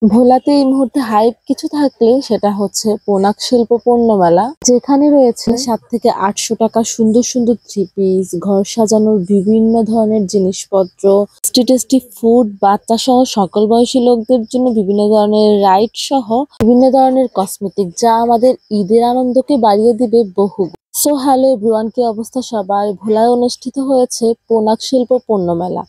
ভোলাতে এই মুহূর্তে হাইপ কিছু থাকলে সেটা হচ্ছে পোনাক শিল্প পণ্য মেলা, যেখানে রয়েছে 700 থেকে 800 টাকা সুন্দর সুন্দর থ্রি পিস, ঘর সাজানোর বিভিন্ন ধরনের জিনিসপত্র, টেস্টি টেস্টি ফুড, বাচ্চা সহ সকল বয়সী লোকদের জন্য বিভিন্ন ধরনের রাইড সহ বিভিন্ন ধরনের কসমেটিক, যা আমাদের ঈদের আনন্দকে বাড়িয়ে দিবে বহু। সো হ্যালো এভরিওয়ান, কি অবস্থা সবার? ভোলায় অনুষ্ঠিত হয়েছে পোনাক শিল্প পণ্য মেলা,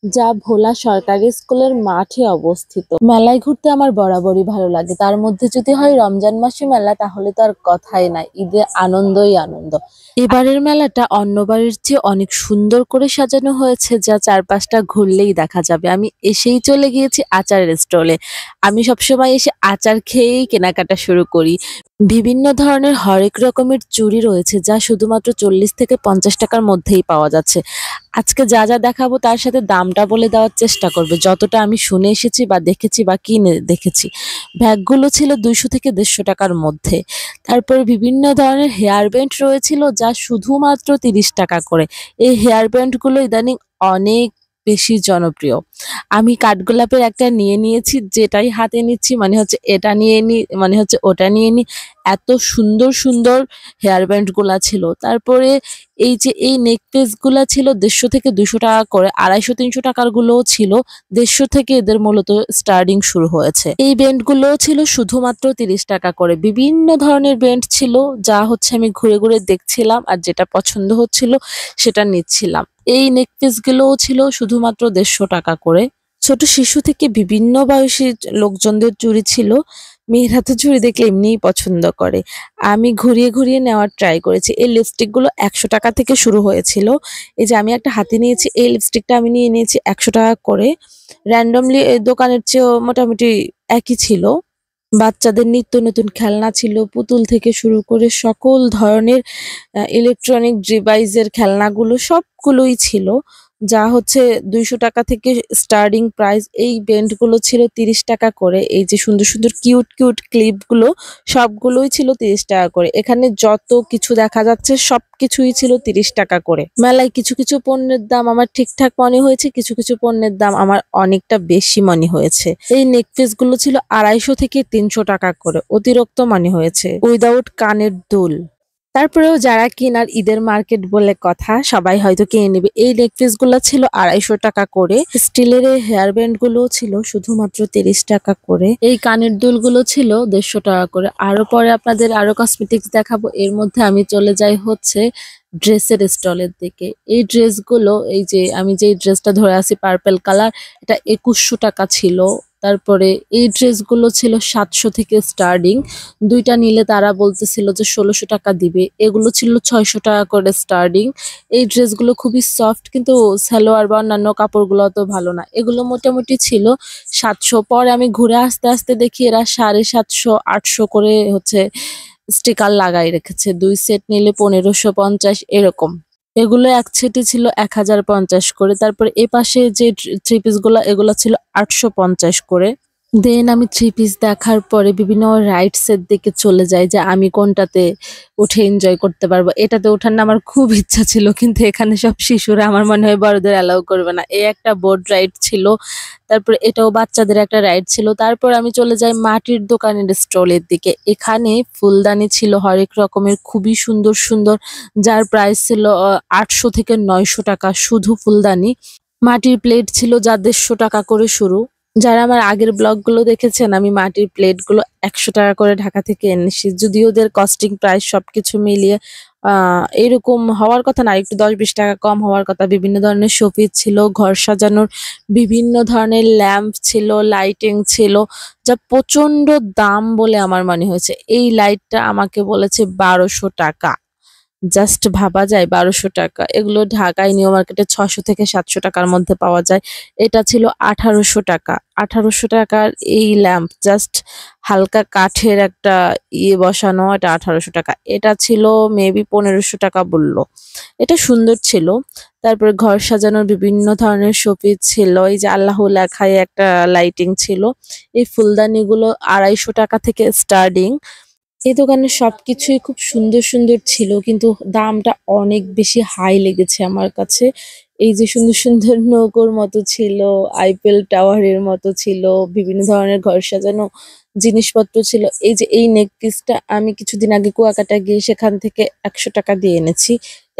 যা ভোলা সরকারি স্কুলের মাঠে অবস্থিত। মেলায় ঘুরতে আমার বরাবরই ভালো লাগে, তার মধ্যে যদি হয় রমজান মাসে মেলা, তাহলে তো আর কথাই নাই, ঈদে আনন্দই আনন্দ। এবারের মেলাটা অন্যবারের চেয়ে অনেক সুন্দর করে সাজানো হয়েছে, যা চারপাশটা ঘুরলেই দেখা যাবে। আমি এসেই চলে গিয়েছি আচারের স্টলে। আমি সবসময় এসে আচার খেয়েই কেনাকাটা শুরু করি। বিভিন্ন ধরনের হরেক রকমের চুড়ি রয়েছে, যা শুধুমাত্র 40 থেকে 50 টাকার মধ্যেই পাওয়া যাচ্ছে। আজকে যা যা দেখাবো তার সাথে দামটা বলে দেওয়ার চেষ্টা করবে, যতটা আমি শুনে এসেছি বা দেখেছি বা কিনে দেখেছি। ব্যাগগুলো ছিল 200 থেকে 150 টাকার মধ্যে। তারপরে বিভিন্ন ধরনের হেয়ার ব্যান্ড রয়েছিল, যা শুধুমাত্র 30 টাকা করে। এই হেয়ার ব্যান্ডগুলো ইদানিং অনেক বেশি জনপ্রিয়। আমি কাঠগোলাপের একটা নিয়ে নিয়েছি, যেটাই হাতে নিচ্ছি মানে হচ্ছে এটা নিয়ে নি, মানে হচ্ছে ওটা নিয়ে নি। এত সুন্দর সুন্দর হেয়ার ব্যান্ড গুলা ছিল। তারপরে এই যে এই নেকলেস গুলা ছিল 150 থেকে 200 টাকা করে, 250-300 টাকার গুলোও ছিল। 150 থেকে এদের মূলত স্টার্টিং শুরু হয়েছে। এই ব্যান্ড গুলোও ছিল শুধুমাত্র 30 টাকা করে। বিভিন্ন ধরনের ব্যান্ড ছিল, যা হচ্ছে আমি ঘুরে ঘুরে দেখছিলাম আর যেটা পছন্দ হচ্ছিল সেটা নিচ্ছিলাম। এই নেকলেস গুলোও ছিল শুধুমাত্র 150 টাকা করে। ছোট শিশু থেকে বিভিন্ন বয়সী লোকজনদের চুড়ি ছিল। মেয়েরা তো চুড়ি দেখলে এমনিই পছন্দ করে। আমি ঘুরিয়ে ঘুরিয়ে নেওয়ার ট্রাই করেছি। এই লিপস্টিক গুলো 100 টাকা থেকে শুরু হয়েছিল। এই যে আমি একটা হাতে নিয়েছি, এই লিপস্টিকটা আমি নিয়ে নিয়েছি 100 টাকা করে। র্যান্ডমলি এই দোকানের চেয়েও মোটামুটি একই ছিল। বাচ্চাদের নিত্য নতুন খেলনা ছিল, পুতুল থেকে শুরু করে সকল ধরনের ইলেকট্রনিক ডিভাইসের খেলনাগুলো সবগুলোই ছিল, যা হচ্ছে 200 টাকা থেকে স্টার্টিং প্রাইস। এই বেন্ডগুলো ছিল 30 টাকা করে। এই যে সুন্দর সুন্দর কিউট কিউট ক্লিপগুলো সবগুলোই ছিল 30 টাকা করে। এখানে যত কিছু দেখা যাচ্ছে সবকিছুই ছিল 30 টাকা করে। মেলায় কিছু কিছু পণ্যের দাম আমার ঠিকঠাক মনে হয়েছে, কিছু কিছু পণ্যের দাম আমার অনেকটা বেশি মনে হয়েছে। এই নেকপিস গুলো ছিল 250 থেকে 300 টাকা করে, অতিরিক্ত মনে হয়েছে। উইদাউট কানের দুল। তারপরেও যারা কিনার ঈদের মার্কেট বলে কথা, সবাই হয়তো কিনে নেবে। এই নেকপিস গুলো ছিল 250 টাকা করে। স্টিলের এই হেয়ার ব্যান্ড গুলো ছিল শুধুমাত্র 30 টাকা করে। এই কানের দুল গুলো ছিল 150 টাকা করে। আরো পরে আপনাদের আরো কসমেটিক্স দেখাবো। এর মধ্যে আমি চলে যাই হচ্ছে ড্রেসের স্টলের দিকে। এই ড্রেসগুলো, এই যে আমি যে ড্রেসটা ধরে আছি পার্পল কালার, এটা 2100 টাকা ছিল। তারপরে এই ড্রেসগুলো ছিল 700 থেকে স্টার্টিং। দুইটা নিলে তারা বলতেছিল যে 1600 টাকা দিবে। এগুলো ছিল 600 টাকা করে স্টার্টিং। এই ড্রেসগুলো খুবই সফট, কিন্তু সালোয়ার বা অন্যান্য কাপড়গুলো তো ভালো না। এগুলো মোটামুটি ছিল 700। পরে আমি ঘুরে আসতে আসতে দেখি এরা 750, 800 করে হচ্ছে স্টিকার লাগাই রেখেছে। 2 সেট নিলে 1550 এরকম। এগুলো এক সেটে ছিল 1050 করে। তারপরে এপাশে যে থ্রি পিস গুলা, এগুলো ছিল 850 করে। দেন আমি থ্রি পিস দেখার পরে বিভিন্ন রাইডস এর দিকে চলে যাই, যে আমি কোনটাতে উঠে এনজয় করতে পারবো। এটাতে ওঠার না আমার খুব ইচ্ছা ছিল, কিন্তু এখানে সব শিশুরা, আমার মনে হয় বড়দের অ্যালাউ করবে না। এই একটা বোট রাইড ছিল, তারপরে এটাও বাচ্চাদের একটা রাইড ছিল। তারপর আমি চলে যাই মাটির দোকানের স্টলের দিকে। এখানে ফুলদানি ছিল হরেক রকমের, খুবই সুন্দর সুন্দর, যার প্রাইস ছিল 800 থেকে 900 টাকা শুধু ফুলদানি। মাটির প্লেট ছিল, যা 150 টাকা করে শুরু। যারা আমার আগের ব্লগগুলো দেখেছেন, আমি মাটির প্লেটগুলো 100 টাকা করে ঢাকা থেকে এনেছি। যদিও ওদের কস্টিং প্রাইস সবকিছু মিলিয়ে এরকম হওয়ার কথা না, একটু 10-20 টাকা কম হওয়ার কথা। বিভিন্ন ধরনের শোপিস ছিল, ঘর সাজানোর বিভিন্ন ধরনের ল্যাম্প ছিল, লাইটিং ছিল, যা প্রচন্ড দাম বলে আমার মনে হয়েছে। এই লাইটটা আমাকে বলেছে 1200 টাকা। জাস্ট ভাবা যায়, 1200 টাকা। এগুলো ঢাকায় নিউ মার্কেটে 600 থেকে 700 টাকার মধ্যে পাওয়া যায়। এটা ছিল 1800 টাকা। 1800 টাকার এই ল্যাম্প, জাস্ট হালকা কাঠের একটা ইয়ে বসানো, এটা 1800 টাকা। এটা ছিল মেবি 1500 টাকা বললো। এটা সুন্দর ছিল। তারপরে ঘর সাজানোর বিভিন্ন ধরনের শোপিস ছিল। এই যে আল্লাহ লেখায় একটা লাইটিং ছিল। এই ফুলদানিগুলো 250 টাকা থেকে স্টার্টিং। এই দোকানে সবকিছুই খুব সুন্দর সুন্দর ছিল, কিন্তু দামটা অনেক বেশি হাই লেগেছে আমার কাছে। এই যে সুন্দর সুন্দর নৌকোর মতো ছিল, আইফেল টাওয়ারের মতো ছিল, বিভিন্ন ধরনের ঘর সাজানো জিনিসপত্র ছিল। এই যে এই নেক পিসটা আমি কিছুদিন আগে কুয়াকাটা গিয়ে সেখান থেকে ১০০ টাকা দিয়ে এনেছি।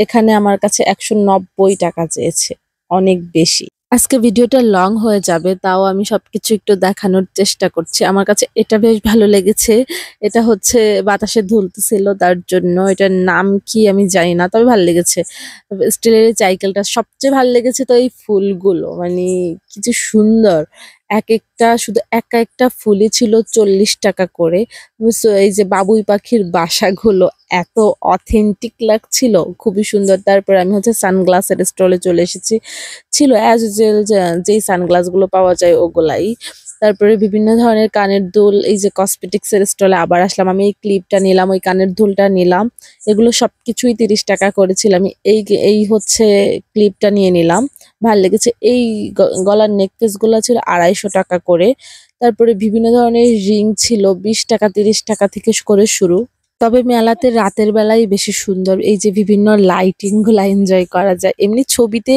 এখানে আমার কাছে ১৯০ টাকা চেয়েছে, অনেক বেশি। আজকে ভিডিওটা লং হয়ে যাবে, তাও আমি সবকিছু একটু দেখানোর চেষ্টা করছি। আমার কাছে এটা বেশ ভালো লেগেছে। এটা হচ্ছে বাতাসে দুলতেছিল, তার জন্য এটার নাম কি আমি জানি না, তবে ভালো লেগেছে। তবে স্টিলের এই সাইকেলটা সবচেয়ে ভালো লেগেছে, তো এই ফুলগুলো মানে কি যে সুন্দর। এক একটা শুধু একা একটা ফুলই ছিল ৪০ টাকা করে। বুঝছো, এই যে বাবুই পাখির বাসাগুলো এত অথেন্টিক লাগছিল, খুবই সুন্দর। তারপর আমি হচ্ছে সানগ্লাসের স্টলে চলে এসেছি। ছিল অ্যাজ ইউজুয়াল যেই সানগ্লাস গুলো পাওয়া যায় ওগুলাই। তারপরে বিভিন্ন ধরনের কানের দুল, এই যে কসমেটিক্স এর স্টলে আবার আসলাম। আমি এই ক্লিপটা নিলাম, ওই কানের দুলটা নিলাম। এগুলো সবকিছুই ৩০ টাকা করেছিল। আমি এই হচ্ছে ক্লিপটা নিয়ে নিলাম, ভাল লেগেছে। এই গলার নেকপিস গুলো ছিল ২৫০ টাকা করে। তারপরে বিভিন্ন ধরনের রিং ছিল ২০ টাকা ৩০ টাকা থেকে করে শুরু। তবে মেলাতে রাতের বেলাই বেশি সুন্দর, এই যে বিভিন্ন লাইটিং গুলা এনজয় করা যায়। এমনি ছবিতে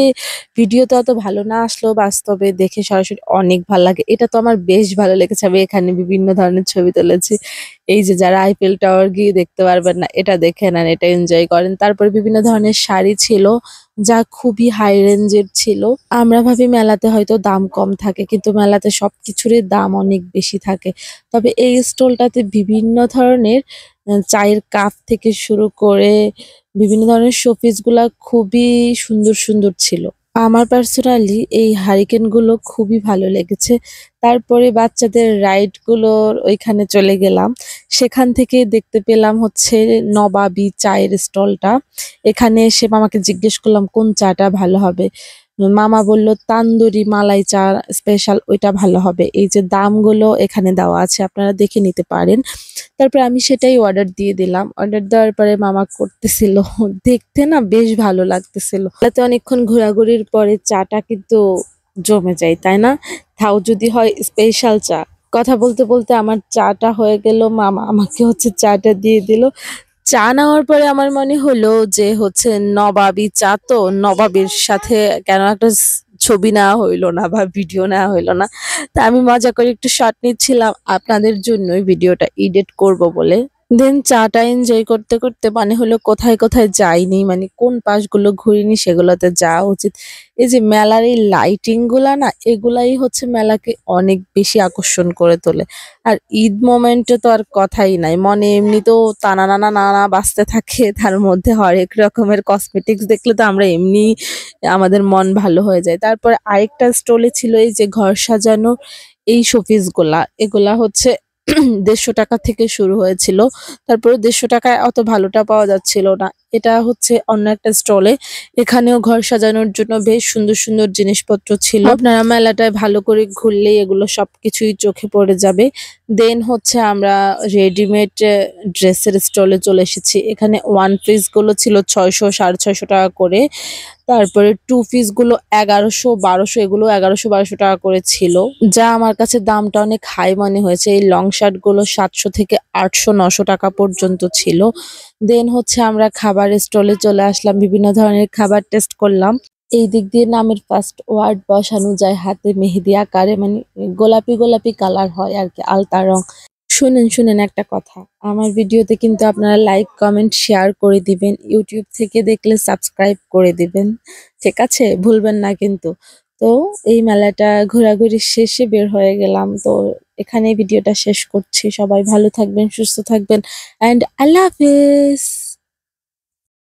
ভিডিওতে অত ভালো না আসলেও বাস্তবে দেখে সরাসরি অনেক ভালো লাগে। এটা তো আমার বেশ ভালো লেগেছে, আমি এখানে বিভিন্ন ধরনের ছবি তুলেছি। এই যে যারা আইফেল টাওয়ার গিয়ে দেখতে পারবেন না, এটা দেখে নেন, এটা এনজয় করেন। তারপরে বিভিন্ন ধরনের শাড়ি ছিল যা খুবই হাই রেঞ্জের ছিল। আমরা ভাবি মেলাতে হয়তো দাম কম থাকে, কিন্তু মেলাতে সবকিছুরই দাম অনেক বেশি থাকে। তবে এই স্টলটাতে বিভিন্ন ধরনের চায়ের কাপ থেকে শুরু করে বিভিন্ন ধরনের শোপিস গুলা খুবই সুন্দর সুন্দর ছিল। আমার পার্সোনালি এই হারিকেন গুলো খুবই ভালো লেগেছে। তারপরে বাচ্চাদের রাইড গুলোর ওইখানে চলে গেলাম। সেখান থেকে দেখতে পেলাম হচ্ছে নবাবী চায়ের স্টলটা। এখানে এসে মামাকে জিজ্ঞেস করলাম কোন চাটা ভালো হবে। মামা বলল তান্দুরি মালাই চা স্পেশাল, ওইটা ভালো হবে। এই যে দামগুলো এখানে দেওয়া আছে, আপনারা দেখে নিতে পারেন। তারপর আমি সেটাই অর্ডার দিয়ে দিলাম। অর্ডার দেওয়ার পরে মামা করতেছিল, দেখতে না বেশ ভালো লাগতেছিল। তাতে অনেকক্ষণ ঘোরাঘুরির পরে চাটা কিন্তু জমে যায়, তাই না? তাও যদি হয় স্পেশাল চা। কথা বলতে বলতে আমার চাটা হয়ে গেল, মামা আমাকে হচ্ছে চাটা দিয়ে দিল। চা নেওয়ার পরে আমার মনে হলো যে হচ্ছে নবাবী চা, তো নবাবের সাথে কেন একটা ছবি নেওয়া হইলো না বা ভিডিও নেওয়া হইলো না। তা আমি মজা করে একটু শট নিচ্ছিলাম আপনাদের জন্যই ভিডিওটা এডিট করব বলে। দেন চাটা এনজয় করতে করতে মানে হলো কোথায় কোথায় যাইনি, মানে কোন পাশগুলো ঘুরিনি সেগুলোতে যাওয়া উচিত। এই যে মেলার এই লাইটিং গুলা না, এগুলাই হচ্ছে মেলাকে অনেক বেশি আকর্ষণ করে তোলে। আর ঈদ মোমেন্টে তো আর কথাই নাই, মনে এমনিতেও টানা নানা নানা বাজতে থাকে, তার মধ্যে হরেক রকমের কসমেটিক্স দেখলে তো আমরা এমনি আমাদের মন ভালো হয়ে যায়। তারপর আরেকটা স্টলে ছিল এই যে ঘর সাজানো এই শোপিস গুলা, এগুলা হচ্ছে ১৫০ টাকা থেকে শুরু হয়েছিল। তারপরে ১৫০ টাকায় অত ভালোটা পাওয়া যাচ্ছিল না। এটা হচ্ছে অন্য একটা স্টলে। এখানেও ঘর সাজানোর জন্য বেশ সুন্দর সুন্দর জিনিসপত্র ছিল। আপনারা মেলাটায় ভালো করে ঘুরলেই এগুলো সবকিছুই চোখে পড়ে যাবে। দেন হচ্ছে আমরা রেডিমেড ড্রেসের স্টলে চলে এসেছি। এখানে ওয়ান পিস গুলো ছিল ৬০০ ৬৫০ টাকা করে। তারপরে টু পিস গুলো ১১০০ ১২০০, এগুলো ১১০০ ১২০০ টাকা করে ছিল, যা আমার কাছে দামটা অনেক হাই মনে হয়েছে। এই লং শার্ট গুলো ৭০০ থেকে ৮০০ ৯০০ টাকা পর্যন্ত ছিল। দেন হচ্ছে আমরা খাবারের স্টলে চলে আসলাম, বিভিন্ন ধরনের খাবার টেস্ট করলাম। এই দিক দিয়ে নামের ফার্স্ট ওয়ার্ড বসানো যায় হাতে মেহেদি আকারে, মানে গোলাপি গোলাপি কালার হয় আর কি, আলতা রং। শুনেন শুনেন একটা কথা, আমার ভিডিওতে কিন্তু আপনারা লাইক কমেন্ট শেয়ার করে দিবেন, ইউটিউব থেকে দেখলে সাবস্ক্রাইব করে দিবেন, ঠিক আছে? ভুলবেন না কিন্তু। তো এই মেলাটা ঘোরাঘুরি শেষে বের হয়ে গেলাম, তো এখানে ভিডিওটা শেষ করছি। সবাই ভালো থাকবেন, সুস্থ থাকবেন, অ্যান্ড আল্লাহ হাফেজ।